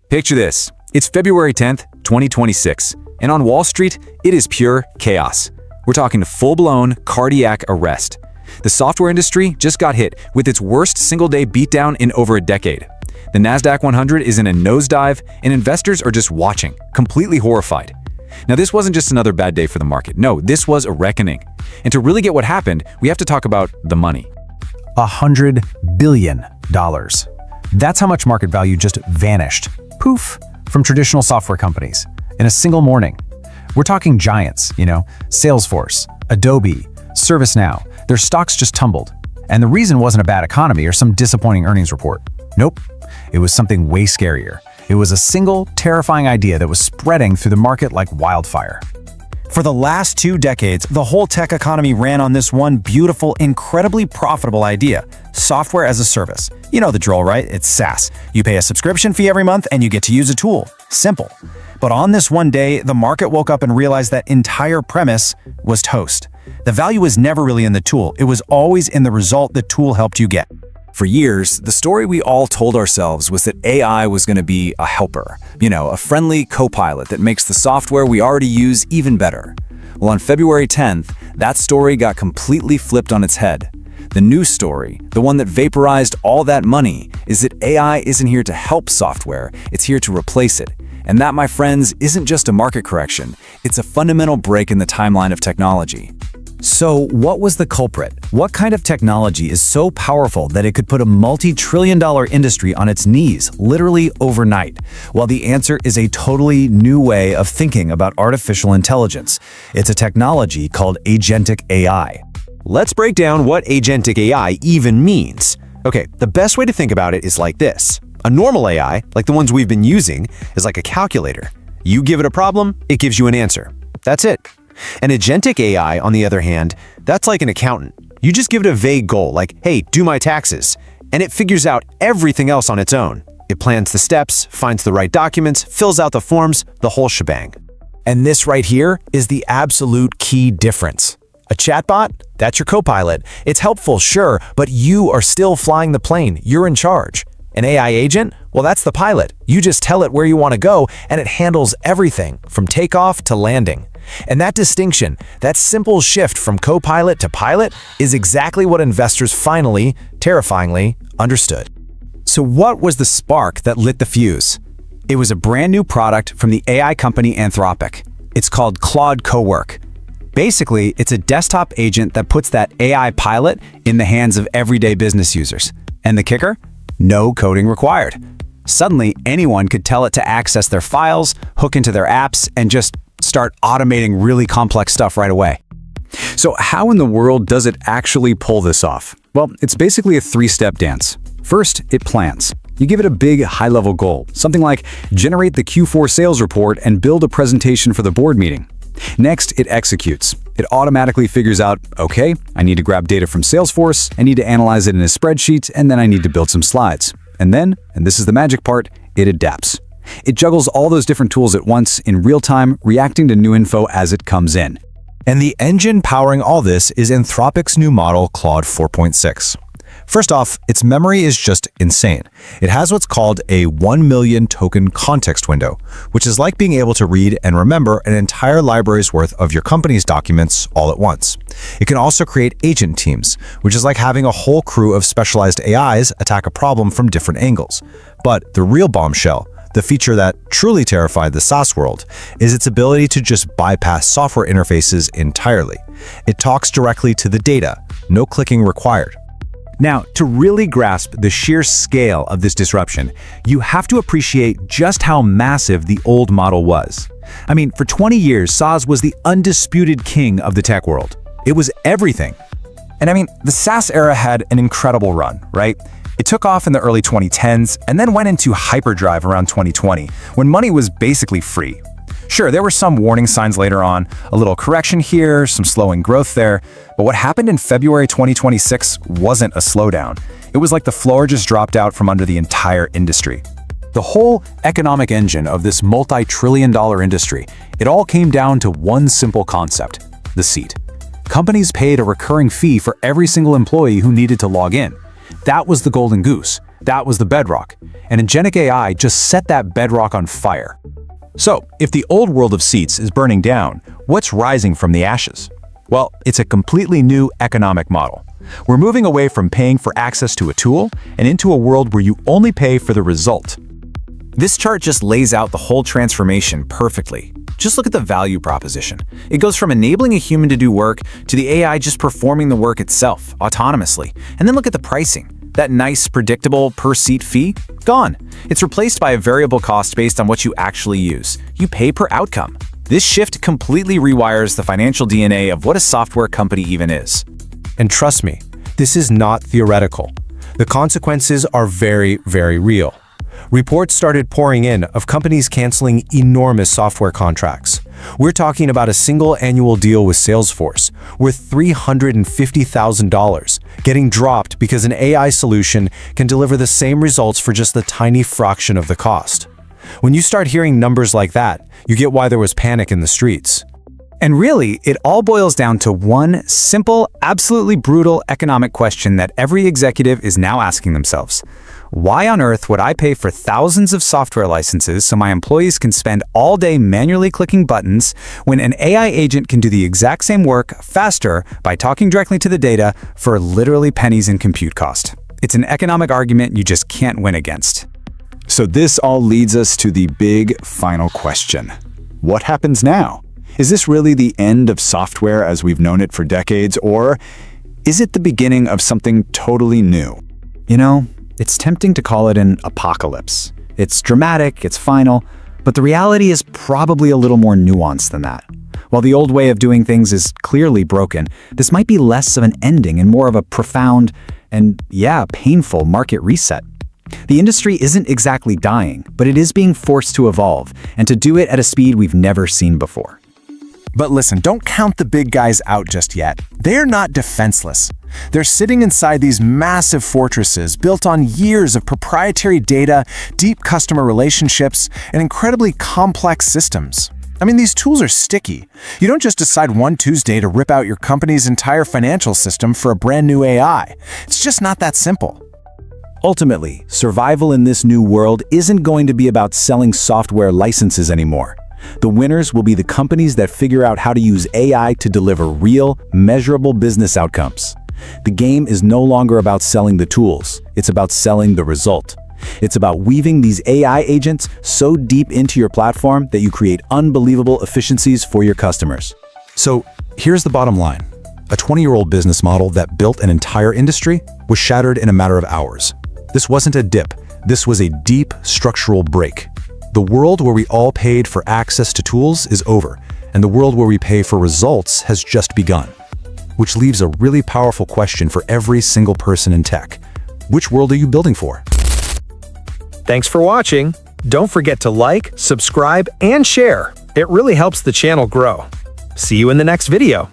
Picture this. It's February 10th, 2026, and on Wall Street, it is pure chaos. We're talking full-blown cardiac arrest. The software industry just got hit with its worst single-day beatdown in over a decade. The NASDAQ 100 is in a nosedive, and investors are just watching, completely horrified. Now, this wasn't just another bad day for the market. No, this was a reckoning. And to really get what happened, we have to talk about the money. $100 billion. That's how much market value just vanished, poof, from traditional software companies in a single morning. We're talking giants, Salesforce, Adobe, ServiceNow. Their stocks just tumbled. And the reason wasn't a bad economy or some disappointing earnings report. Nope. It was something way scarier. It was a single, terrifying idea that was spreading through the market like wildfire. For the last 2 decades, the whole tech economy ran on this one beautiful, incredibly profitable idea: software as a service. You know the drill, right? It's SaaS. You pay a subscription fee every month and you get to use a tool. Simple. But on this one day, the market woke up and realized that entire premise was toast. The value was never really in the tool. It was always in the result the tool helped you get. For years, the story we all told ourselves was that AI was going to be a helper, a friendly co-pilot that makes the software we already use even better. Well, on February 10th, that story got completely flipped on its head. The new story, the one that vaporized all that money, is that AI isn't here to help software, it's here to replace it. And that, my friends, isn't just a market correction, it's a fundamental break in the timeline of technology. So what was the culprit? What kind of technology is so powerful that it could put a multi-trillion-dollar industry on its knees, literally overnight? Well, the answer is a totally new way of thinking about artificial intelligence. It's a technology called agentic AI. Let's break down what agentic AI even means. Okay, the best way to think about it is like this. A normal AI, like the ones we've been using, is like a calculator. You give it a problem, it gives you an answer. That's it. An agentic AI, on the other hand, that's like an accountant. You just give it a vague goal, like, hey, do my taxes, and it figures out everything else on its own. It plans the steps, finds the right documents, fills out the forms, the whole shebang. And this right here is the absolute key difference. A chatbot? That's your co-pilot. It's helpful, sure, but you are still flying the plane. You're in charge. An AI agent? Well, that's the pilot. You just tell it where you want to go, and it handles everything from takeoff to landing. And that distinction, that simple shift from co-pilot to pilot, is exactly what investors finally, terrifyingly, understood. So what was the spark that lit the fuse? It was a brand new product from the AI company Anthropic. It's called Claude Cowork. Basically, it's a desktop agent that puts that AI pilot in the hands of everyday business users. And the kicker? No coding required. Suddenly, anyone could tell it to access their files, hook into their apps, and just start automating really complex stuff right away. So how in the world does it actually pull this off? Well, it's basically a 3-step dance. First, it plans. You give it a big, high-level goal, something like generate the Q4 sales report and build a presentation for the board meeting. Next, it executes. It automatically figures out, okay, I need to grab data from Salesforce, I need to analyze it in a spreadsheet, and then I need to build some slides. And then, and this is the magic part, it adapts. It juggles all those different tools at once in real time, reacting to new info as it comes in. And the engine powering all this is Anthropic's new model, Claude 4.6. First off, its memory is just insane. It has what's called a 1 million token context window, which is like being able to read and remember an entire library's worth of your company's documents all at once. It can also create agent teams, which is like having a whole crew of specialized AIs attack a problem from different angles. But the real bombshell, the feature that truly terrified the SaaS world, is its ability to just bypass software interfaces entirely. It talks directly to the data, no clicking required. Now, to really grasp the sheer scale of this disruption, you have to appreciate just how massive the old model was. I mean, for 20 years, SaaS was the undisputed king of the tech world. It was everything. And I mean, the SaaS era had an incredible run, right? It took off in the early 2010s and then went into hyperdrive around 2020, when money was basically free. Sure, there were some warning signs later on, a little correction here, some slowing growth there, but what happened in February 2026 wasn't a slowdown. It was like the floor just dropped out from under the entire industry. The whole economic engine of this multi-trillion-dollar industry, it all came down to one simple concept: the seat. Companies paid a recurring fee for every single employee who needed to log in. That was the golden goose. That was the bedrock, and agentic AI just set that bedrock on fire. So, if the old world of seats is burning down, what's rising from the ashes? Well, it's a completely new economic model. We're moving away from paying for access to a tool and into a world where you only pay for the result. This chart just lays out the whole transformation perfectly. Just look at the value proposition. It goes from enabling a human to do work to the AI just performing the work itself, autonomously. And then look at the pricing. That nice, predictable per-seat fee? Gone. It's replaced by a variable cost based on what you actually use. You pay per outcome. This shift completely rewires the financial DNA of what a software company even is. And trust me, this is not theoretical. The consequences are very, very real. Reports started pouring in of companies canceling enormous software contracts. We're talking about a single annual deal with Salesforce worth $350,000 getting dropped because an AI solution can deliver the same results for just a tiny fraction of the cost. When you start hearing numbers like that, you get why there was panic in the streets. And really, it all boils down to one simple, absolutely brutal economic question that every executive is now asking themselves. Why on earth would I pay for thousands of software licenses so my employees can spend all day manually clicking buttons when an AI agent can do the exact same work faster by talking directly to the data for literally pennies in compute cost? It's an economic argument you just can't win against. So this all leads us to the big final question. What happens now? Is this really the end of software as we've known it for decades, or is it the beginning of something totally new? You know, it's tempting to call it an apocalypse. It's dramatic, it's final, but the reality is probably a little more nuanced than that. While the old way of doing things is clearly broken, this might be less of an ending and more of a profound and, painful market reset. The industry isn't exactly dying, but it is being forced to evolve, and to do it at a speed we've never seen before. But listen, don't count the big guys out just yet. They're not defenseless. They're sitting inside these massive fortresses built on years of proprietary data, deep customer relationships, and incredibly complex systems. I mean, these tools are sticky. You don't just decide one Tuesday to rip out your company's entire financial system for a brand new AI. It's just not that simple. Ultimately, survival in this new world isn't going to be about selling software licenses anymore. The winners will be the companies that figure out how to use AI to deliver real, measurable business outcomes. The game is no longer about selling the tools, it's about selling the result. It's about weaving these AI agents so deep into your platform that you create unbelievable efficiencies for your customers. So here's the bottom line. A 20-year-old business model that built an entire industry was shattered in a matter of hours. This wasn't a dip, this was a deep structural break. The world where we all paid for access to tools is over, and the world where we pay for results has just begun. Which leaves a really powerful question for every single person in tech. Which world are you building for? Thanks for watching. Don't forget to like, subscribe, and share. It really helps the channel grow. See you in the next video.